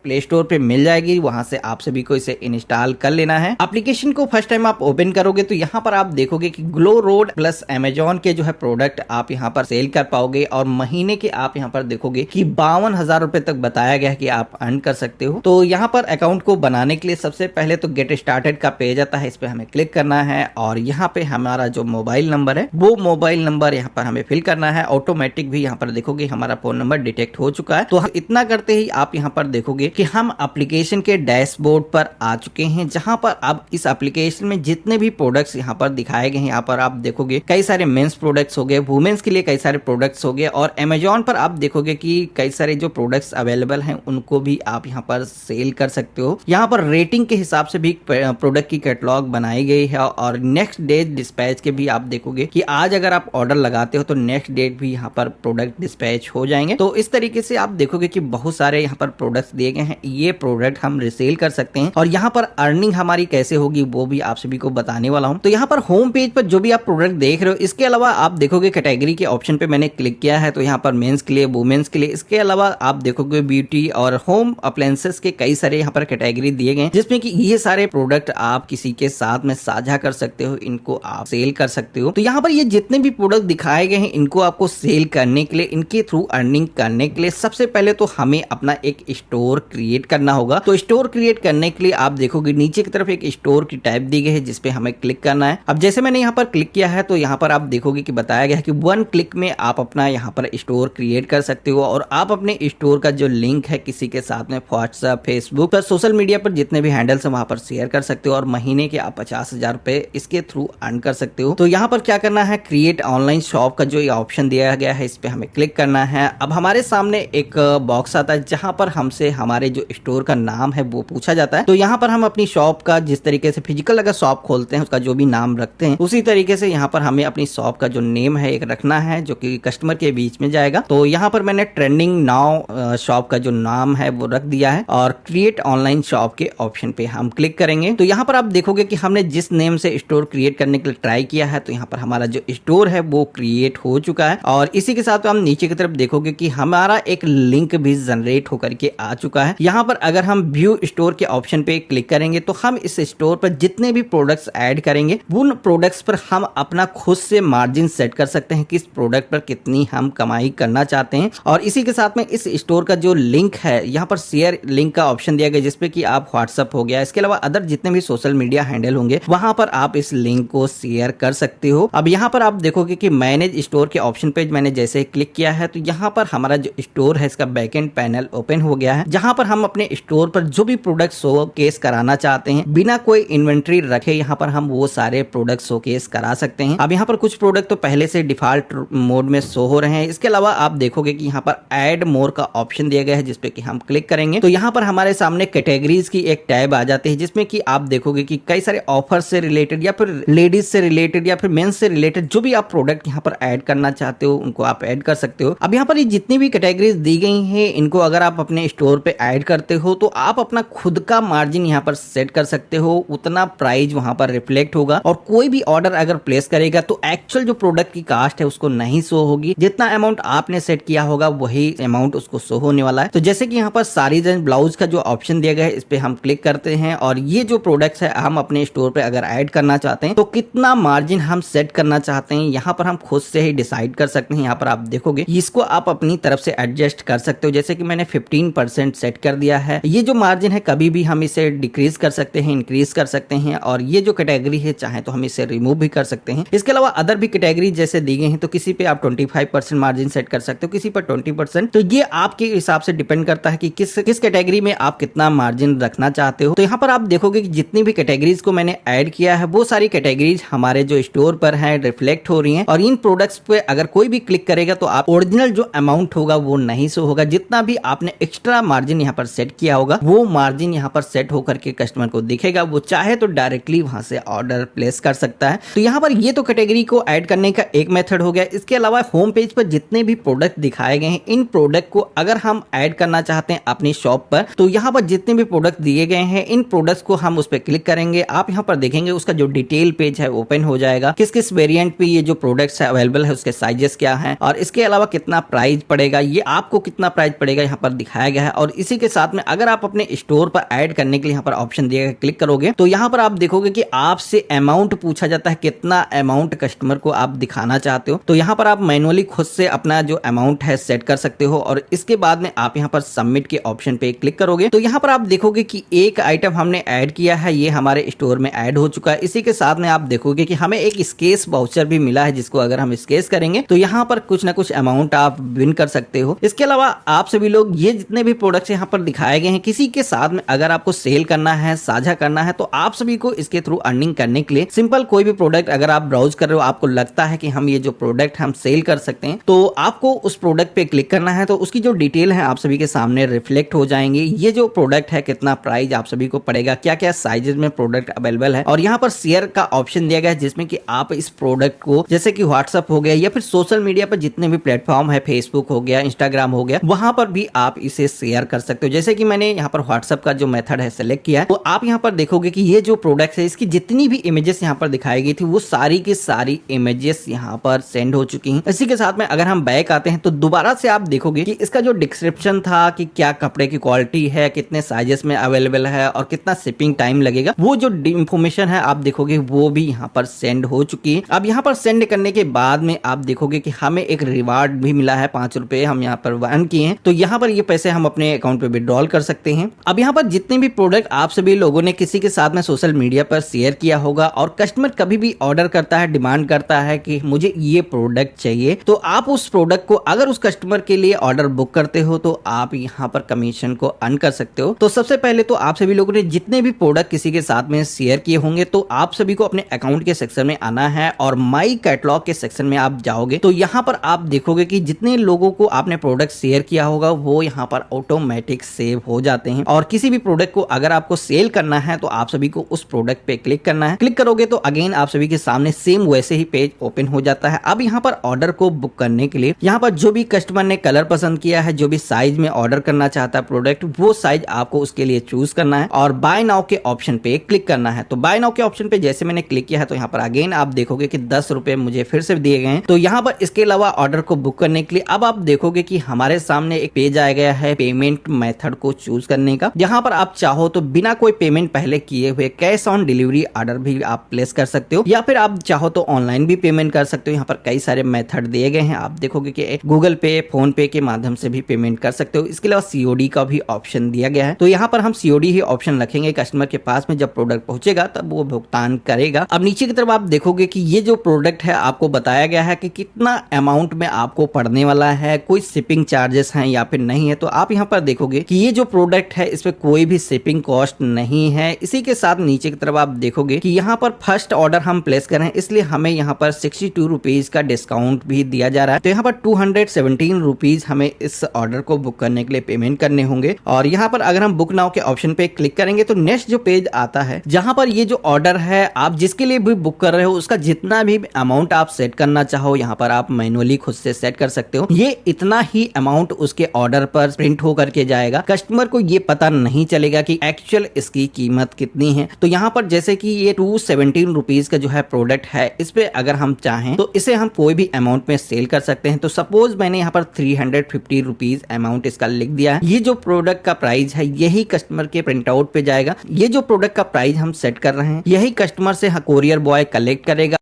Play store पे मिल जाएगी, वहां से आप सभी को इसे इंस्टॉल कर लेना है। एप्लीकेशन को फर्स्ट टाइम आप ओपन करोगे तो यहाँ पर आप देखोगे कि ग्लो रोड प्लस अमेजॉन के जो है प्रोडक्ट आप यहाँ पर सेल कर पाओगे और महीने के आप यहाँ पर देखोगे कि 52,000 रुपए तक बताया गया है कि आप अर्न कर सकते हो। तो यहाँ पर अकाउंट को बनाने के लिए सबसे पहले तो गेट स्टार्टेड का पेज आता है, इस पे हमें क्लिक करना है और यहाँ पे हमारा जो मोबाइल नंबर है वो मोबाइल नंबर यहाँ पर हमें फिल करना है। ऑटोमेटिक भी यहाँ पर देखोगे हमारा फोन नंबर डिटेक्ट हो चुका है। तो इतना करते ही आप यहाँ पर देखोगे कि हम एप्लीकेशन के डैशबोर्ड पर आ चुके हैं, जहां पर अब इस एप्लीकेशन में जितने भी प्रोडक्ट्स यहाँ पर दिखाए गए हैं, यहाँ पर आप देखोगे कई सारे मेंस प्रोडक्ट्स हो गए, वुमेन्स के लिए कई सारे प्रोडक्ट्स हो गए और अमेजॉन पर आप देखोगे कि कई सारे जो प्रोडक्ट्स अवेलेबल हैं उनको भी आप यहाँ पर सेल कर सकते हो। यहाँ पर रेटिंग के हिसाब से भी प्रोडक्ट की कैटलॉग बनाई गई है और नेक्स्ट डे डिस्पैच के भी आप देखोगे कि आज अगर आप ऑर्डर लगाते हो तो नेक्स्ट डेट भी यहाँ पर प्रोडक्ट डिस्पैच हो जाएंगे। तो इस तरीके से आप देखोगे कि बहुत सारे यहाँ पर प्रोडक्ट्स दिए गए हैं, ये प्रोडक्ट हम रिसेल कर सकते हैं और यहाँ पर अर्निंग हमारी कैसे होगी वो भी आप सभी को बताने वाला हूँ। तो यहाँ पर होम पेज पर जो भी आप प्रोडक्ट देख रहे हो, इसके अलावा आप देखोगे कैटेगरी के ऑप्शन पे मैंने क्लिक किया है तो यहाँ पर मेंस के लिए, वुमेन्स के लिए, इसके अलावा आप देखोगे ब्यूटी और होम अप्लायंसेस के कई सारे यहाँ पर कैटेगरी दिए गए जिसमें कि ये सारे प्रोडक्ट आप किसी के साथ में साझा कर सकते हो, इनको आप सेल कर सकते हो। तो यहाँ पर ये जितने भी प्रोडक्ट दिखाए गए हैं इनको आपको सेल करने के लिए, इनके थ्रू अर्निंग करने के लिए सबसे पहले तो हमें अपना एक स्टोर क्रिएट करना होगा। तो स्टोर क्रिएट करने के लिए आप देखोगे नीचे की तरफ एक स्टोर की टाइप दी गई है जिसपे हमें क्लिक करना है। अब जैसे मैंने यहाँ पर क्लिक किया है तो यहाँ पर आप देखोगे कि बताया गया है कि 1 क्लिक में आप अपना यहाँ पर स्टोर क्रिएट कर सकते हो और आप अपने स्टोर का जो लिंक है किसी के साथ में व्हाट्सएप, फेसबुक पर, सोशल मीडिया पर जितने भी हैंडल्स है वहां पर शेयर कर सकते हो और महीने के आप 50,000 रुपए इसके थ्रू अर्न कर सकते हो। तो यहाँ पर क्या करना है, क्रिएट ऑनलाइन शॉप का जो ये ऑप्शन दिया गया है इस पे हमें क्लिक करना है। अब हमारे सामने एक बॉक्स आता है जहां पर हमसे हमारे जो स्टोर का नाम है वो पूछा जाता है। तो यहाँ पर हम अपनी शॉप का जिस तरीके से फिजिकल अगर शॉप खोलते हैं उसका जो भी नाम रखते हैं उसी तरीके से यहाँ पर हमें अपनी शॉप का जो नेम है एक रखना है जो कि कस्टमर के बीच में जाएगा। तो यहाँ पर मैंने ट्रेंडिंग नाउ शॉप का जो नाम है वो रख दिया है और क्रिएट ऑनलाइन शॉप के ऑप्शन पे हम क्लिक करेंगे। तो यहाँ पर आप देखोगे कि हमने जिस नेम से स्टोर क्रिएट करने के लिए ट्राई किया है तो यहाँ पर हमारा जो स्टोर है वो क्रिएट हो चुका है और इसी के साथ हम नीचे की तरफ देखोगे कि हमारा एक लिंक भी जनरेट होकर के आ चुका है। यहाँ पर अगर हम व्यू स्टोर के ऑप्शन पे क्लिक करेंगे तो हम इस स्टोर पर जितने भी प्रोडक्ट्स ऐड करेंगे उन प्रोडक्ट्स पर हम अपना खुद से मार्जिन सेट कर सकते हैं, किस प्रोडक्ट पर कितनी हम कमाई करना चाहते हैं। और इसी के साथ में इस स्टोर का जो लिंक है यहाँ पर शेयर लिंक का ऑप्शन दिया गया जिसपे कि आप व्हाट्सएप हो गया, इसके अलावा अदर जितने भी सोशल मीडिया हैंडल होंगे वहां पर आप इस लिंक को शेयर कर सकते हो। अब यहाँ पर आप देखोगे कि मैनेज स्टोर के ऑप्शन पे मैंने जैसे ही क्लिक किया है तो यहाँ पर हमारा जो स्टोर है इसका बैकएंड पैनल ओपन हो गया है जहां पर हम अपने स्टोर पर जो भी प्रोडक्ट शोकेस कराना चाहते हैं बिना कोई इन्वेंट्री रखे यहाँ पर हम वो सारे प्रोडक्ट शोकेस करा सकते हैं। अब यहाँ पर कुछ प्रोडक्ट तो पहले से डिफॉल्ट मोड में शो हो रहे हैं, इसके अलावा आप देखोगे कि यहाँ पर ऐड मोर का ऑप्शन दिया गया है जिसपे कि हम क्लिक करेंगे तो यहाँ पर हमारे सामने कैटेगरीज की एक टैब आ जाती है जिसमें कि आप देखोगे कि कई सारे ऑफर से रिलेटेड या फिर लेडीज से रिलेटेड या फिर मेंस से रिलेटेड जो भी आप प्रोडक्ट यहाँ पर ऐड करना चाहते हो उनको आप ऐड कर सकते हो। अब यहाँ पर ये जितनी भी कैटेगरीज दी गई हैं इनको अगर आप अपने स्टोर पे ऐड करते हो तो आप अपना खुद का मार्जिन यहाँ पर सेट कर सकते हो, उतना प्राइस वहां पर रिफ्लेक्ट होगा और कोई भी ऑर्डर अगर प्लेस करेगा तो एक्चुअल जो प्रोडक्ट की कास्ट है उसको नहीं शो होगी, जितना अमाउंट आपने सेट किया होगा वही अमाउंट उसको शो होने वाला है। तो जैसे कि यहाँ पर साड़ीज एंड ब्लाउज का जो ऑप्शन दिया गया है इस पे हम क्लिक करते हैं और ये जो प्रोडक्ट्स है हम अपने स्टोर पे अगर ऐड करना चाहते हैं तो कितना मार्जिन हम सेट करना चाहते हैं यहाँ पर हम खुद से ही डिसाइड कर सकते हैं। यहाँ पर आप देखोगे इसको आप अपनी तरफ से एडजस्ट कर सकते हो, जैसे कि मैंने 15% सेट कर दिया है। ये जो मार्जिन है कभी भी हम इसे डिक्रीज कर सकते हैं, इंक्रीज कर सकते हैं और ये जो कैटेगरी है चाहे तो हम इसे रिमूव भी कर सकते हैं। इसके अलावा अदर भी कैटेगरी जैसे दी गई हैं तो किसी पे आप 25% मार्जिन सेट कर सकते हो, किसी पर 20%। तो ये आपके हिसाब से डिपेंड करता है कि किस कैटेगरी में आप कितना मार्जिन रखना चाहते हो। तो यहाँ पर आप देखोगे कि जितनी भी कैटेगरीज को मैंने ऐड किया है वो सारी कैटेगरीज हमारे जो स्टोर पर है रिफ्लेक्ट हो रही हैं और इन प्रोडक्ट्स पे अगर कोई भी क्लिक करेगा तो आप ओरिजिनल जो अमाउंट होगा वो नहीं शो होगा, जितना भी आपने एक्स्ट्रा मार्जिन यहाँ पर सेट किया होगा वो मार्जिन यहाँ पर सेट होकर के कस्टमर को दिखेगा, वो चाहे तो डायरेक्टली वहां से ऑर्डर प्लेस कर सकता है। तो यहाँ पर ये तो कैटेगरी को ऐड करने का एक मेथड हो गया। इसके अलावा होम पेज पर जितने भी प्रोडक्ट दिखाए गए हैं इन प्रोडक्ट को अगर हम ऐड करना चाहते हैं अपनी शॉप पर तो यहाँ पर जितने भी प्रोडक्ट दिए गए हैं इन प्रोडक्ट्स को हम उस पर क्लिक करेंगे, आप यहाँ पर देखेंगे उसका जो डिटेल पेज है ओपन हो जाएगा, किस किस वेरिएंट पे ये जो प्रोडक्ट्स है अवेलेबल है उसके साइजेस क्या है और इसके अलावा कितना प्राइस पड़ेगा, ये आपको कितना प्राइस पड़ेगा यहाँ पर दिखाया गया है। और इसी इसी के साथ में अगर आप अपने स्टोर पर ऐड करने के लिए यहाँ पर ऑप्शन दिया गया, क्लिक करोगे तो यहाँ पर आप देखोगे कि आपसे अमाउंट पूछा जाता है, कितना अमाउंट कस्टमर को आप दिखाना चाहते हो। तो यहाँ पर आप मैनुअली खुद से अपना जो अमाउंट है सेट कर सकते हो और इसके बाद में आप यहाँ पर सबमिट के ऑप्शन पे क्लिक करोगे तो यहाँ पर आप देखोगे कि एक आइटम हमने ऐड किया है, ये हमारे स्टोर में ऐड हो चुका है। इसी के साथ में आप देखोगे कि हमें एक स्केच वाउचर भी मिला है, जिसको अगर हम स्केच करेंगे तो यहाँ पर कुछ ना कुछ अमाउंट आप विन कर सकते हो। इसके अलावा आप सभी लोग ये जितने भी प्रोडक्ट्स यहाँ पर दिखाए गए हैं, किसी के साथ में अगर आपको सेल करना है, साझा करना है, तो आप सभी को इसके थ्रू अर्निंग करने के लिए सिंपल कोई भी प्रोडक्ट अगर आप ब्राउज कर रहे हो, आपको लगता है कि हम ये जो प्रोडक्ट हम सेल कर सकते हैं, तो आपको उस प्रोडक्ट पे क्लिक करना है। तो उसकी जो डिटेल है आप सभी के सामने रिफ्लेक्ट हो जाएंगे। ये जो प्रोडक्ट है कितना प्राइस आप सभी को पड़ेगा, क्या क्या साइजेस में प्रोडक्ट अवेलेबल है, और यहाँ पर शेयर का ऑप्शन दिया गया है जिसमें कि आप इस प्रोडक्ट को जैसे कि व्हाट्सएप हो गया या फिर सोशल मीडिया पर जितने भी प्लेटफॉर्म है, फेसबुक हो गया, इंस्टाग्राम हो गया, वहां पर भी आप इसे शेयर कर सकते हो। जैसे कि मैंने यहाँ पर व्हाट्सएप का जो मेथड है सेलेक्ट किया है, तो आप यहाँ पर देखोगे कि ये जो प्रोडक्ट है इसकी जितनी भी इमेजेस यहाँ पर दिखाई गई थी वो सारी की सारी इमेजेस यहाँ पर सेंड हो चुकी हैं। इसी के साथ में अगर हम बैक आते हैं तो दोबारा से आप देखोगे कि इसका जो डिस्क्रिप्शन था कि क्या कपड़े की क्वालिटी है, कितने साइजेस में अवेलेबल है और कितना शिपिंग टाइम लगेगा, वो जो इंफॉर्मेशन है आप देखोगे वो भी यहाँ पर सेंड हो चुकी है। अब यहाँ पर सेंड करने के बाद में आप देखोगे कि हमें एक रिवार्ड भी मिला है, 5 रुपए हम यहाँ पर अर्न किए हैं। तो यहाँ पर ये पैसे हम अपने अकाउंट पे विड्रॉल कर सकते हैं। अब यहाँ पर जितने भी प्रोडक्ट आप सभी लोगों ने किसी के साथ में सोशल मीडिया पर शेयर किया होगा और कस्टमर कभी भी ऑर्डर करता है, डिमांड करता है कि मुझे ये प्रोडक्ट चाहिए, तो आप उस प्रोडक्ट को अगर उस कस्टमर के लिए ऑर्डर बुक करते हो तो आप यहाँ पर कमीशन को अर्न कर सकते हो। तो सबसे पहले तो आप सभी लोगों ने जितने भी प्रोडक्ट किसी के साथ में शेयर किए होंगे तो आप सभी को अपने अकाउंट के सेक्शन में आना है और माई कैटलॉग के सेक्शन में आप जाओगे तो यहाँ पर आप देखोगे कि जितने लोगों को आपने प्रोडक्ट शेयर किया होगा वो यहाँ पर ऑटोमेटिक सेव हो जाते हैं। और किसी भी प्रोडक्ट को अगर आपको सेल करना है तो आप सभी को उस प्रोडक्ट पे क्लिक करना है। क्लिक करोगे तो अगेन आप सभी के सामने सेम वैसे ही पेज ओपन हो जाता है। अब यहाँ पर ऑर्डर को बुक करने के लिए यहाँ पर जो भी कस्टमर ने कलर पसंद किया है, जो भी साइज में ऑर्डर करना चाहता है प्रोडक्ट, वो साइज आपको उसके लिए चूज करना है और बाय नाउ के ऑप्शन पे क्लिक करना है। तो बाय नाउ के ऑप्शन पे जैसे मैंने क्लिक किया है तो यहाँ पर अगेन आप देखोगे कि 10 रुपए मुझे फिर से दिए गए हैं। तो यहाँ पर इसके अलावा ऑर्डर को बुक करने के लिए अब आप देखोगे कि हमारे सामने एक पेज आ गया है पेमेंट मेथड को चूज करने का। यहाँ पर आप चाहो तो बिना कोई पेमेंट पहले किए हुए कैश ऑन डिलीवरी ऑर्डर भी आप प्लेस कर सकते हो या फिर आप चाहो तो ऑनलाइन भी पेमेंट कर सकते हो। यहाँ पर कई सारे मेथड दिए गए हैं, आप देखोगे कि गूगल पे, फोन पे के माध्यम से भी पेमेंट कर सकते हो। इसके अलावा सीओडी का भी ऑप्शन दिया गया है, तो यहाँ पर हम सीओडी ही ऑप्शन रखेंगे। कस्टमर के पास में जब प्रोडक्ट पहुंचेगा तब वो भुगतान करेगा। अब नीचे की तरफ आप देखोगे कि ये जो प्रोडक्ट है आपको बताया गया है कि कितना अमाउंट में आपको पड़ने वाला है, कोई शिपिंग चार्जेस हैं या फिर नहीं है। तो आप यहाँ पर देखोगे कि ये जो प्रोडक्ट है इस पे कोई भी शिपिंग कॉस्ट नहीं है। इसी के साथ नीचे की तरफ आप देखोगे कि यहाँ पर फर्स्ट ऑर्डर हम प्लेस कर रहे हैं, इसलिए हमें यहाँ पर 62 रुपीज का डिस्काउंट भी दिया जा रहा है। तो यहाँ पर 217 रुपीज हमें इस ऑर्डर को बुक करने के लिए पेमेंट करने होंगे। और यहाँ पर अगर हम बुक नाउ के ऑप्शन पे क्लिक करेंगे तो नेक्स्ट जो पेज आता है जहां पर ये जो ऑर्डर है आप जिसके लिए भी बुक कर रहे हो उसका जितना भी अमाउंट आप सेट करना चाहो यहाँ पर आप मैनुअली खुद से सेट कर सकते हो। ये इतना ही अमाउंट उसके ऑर्डर पर प्रिंट होकर के जाएगा, कस्टमर को ये पता नहीं चलेगा कि एक्चुअल इसकी कीमत कितनी है। तो यहाँ पर जैसे कि ये 217 रुपीज का जो है प्रोडक्ट है, इस पे अगर हम चाहें तो इसे हम कोई भी अमाउंट में सेल कर सकते हैं। तो सपोज मैंने यहाँ पर 350 रुपीज अमाउंट इसका लिख दिया है। ये जो प्रोडक्ट का प्राइस है यही कस्टमर के प्रिंट आउट पे जाएगा। ये जो प्रोडक्ट का प्राइस हम सेट कर रहे हैं यही कस्टमर से कोरियर बॉय कलेक्ट करेगा।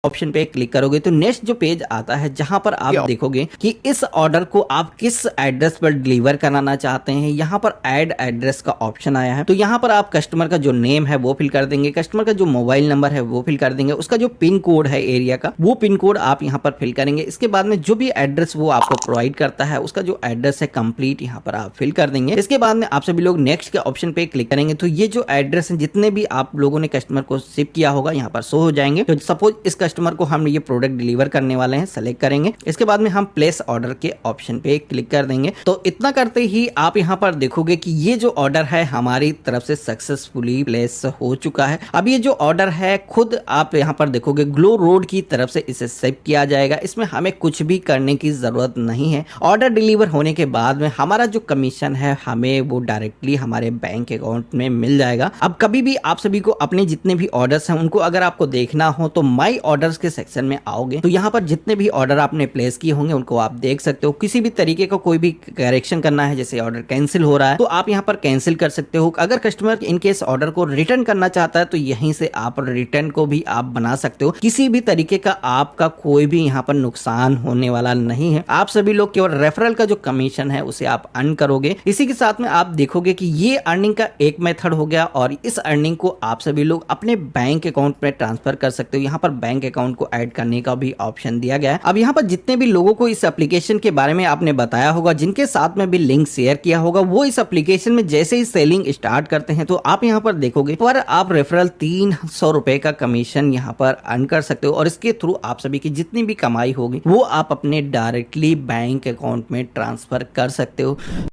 ऑप्शन पे क्लिक करोगे तो नेक्स्ट जो पेज आता है जहां पर आप देखोगे कि इस ऑर्डर को आप किस एड्रेस पर डिलीवर कराना चाहते हैं। यहाँ पर ऐड एड्रेस का ऑप्शन आया है, तो यहाँ पर आप कस्टमर का जो नेम है वो फिल कर देंगे, कस्टमर का जो मोबाइल नंबर है वो फिल कर देंगे, उसका जो पिन कोड है एरिया का वो पिन कोड आप यहाँ पर फिल करेंगे। इसके बाद में जो भी एड्रेस वो आपको प्रोवाइड करता है उसका जो एड्रेस है कंप्लीट यहाँ पर आप फिल कर देंगे। इसके बाद में आप सभी लोग नेक्स्ट के ऑप्शन पे क्लिक करेंगे तो ये जो एड्रेस है जितने भी आप लोगों ने कस्टमर को शिप किया होगा यहाँ पर शो हो जाएंगे। तो सपोज इस कस्टमर को हम ये प्रोडक्ट डिलीवर करने वाले हैं, सेलेक्ट करेंगे। इसके बाद में हम प्लेस ऑर्डर के ऑप्शन पे क्लिक कर देंगे। तो इतना करते ही आप यहाँ पर देखोगे कि ये जो ऑर्डर है हमारी तरफ से सक्सेसफुली प्लेस हो चुका है। अब ये जो ऑर्डर है खुद आप यहाँ पर देखोगे ग्लो रोड की तरफ से इसे सेव किया जाएगा, इसमें हमें कुछ भी करने की जरूरत नहीं है। ऑर्डर डिलीवर होने के बाद में हमारा जो कमीशन है हमें वो डायरेक्टली हमारे बैंक अकाउंट में मिल जाएगा। अब कभी भी आप सभी को अपने जितने भी ऑर्डर्स हैं उनको अगर आपको देखना हो तो माई ऑर्डर्स ऑर्डर्स के सेक्शन में आओगे तो यहाँ पर जितने भी ऑर्डर आपने प्लेस किए होंगे उनको आप देख सकते हो। किसी भी तरीके का कोई भी करेक्शन करना है, जैसे ऑर्डर कैंसिल हो रहा है तो आप यहाँ पर कैंसिल कर सकते हो। अगर कस्टमर इन केस ऑर्डर को रिटर्न करना चाहता है तो यहीं से आप रिटर्न को भी आप बना सकते हो। किसी भी तरीके का आपका कोई भी यहाँ पर नुकसान होने वाला नहीं है। आप सभी लोग केवल रेफरल का जो कमीशन है उसे आप अर्न करोगे। इसी के साथ में आप देखोगे कि ये अर्निंग का एक मेथड हो गया और इस अर्निंग को आप सभी लोग अपने बैंक अकाउंट में ट्रांसफर कर सकते हो। यहाँ पर बैंक अकाउंट को ऐड करने का भी ऑप्शन दिया गया है। अब यहाँ पर जितने भी लोगों को इस एप्लीकेशन के बारे में आपने बताया होगा, जिनके साथ में भी लिंक शेयर किया होगा, वो इस एप्लीकेशन में जैसे ही सेलिंग स्टार्ट करते हैं तो आप यहाँ पर देखोगे पर आप रेफरल 300 रुपए का कमीशन यहाँ पर अर्न कर सकते हो और इसके थ्रू आप सभी की जितनी भी कमाई होगी वो आप अपने डायरेक्टली बैंक अकाउंट में ट्रांसफर कर सकते हो।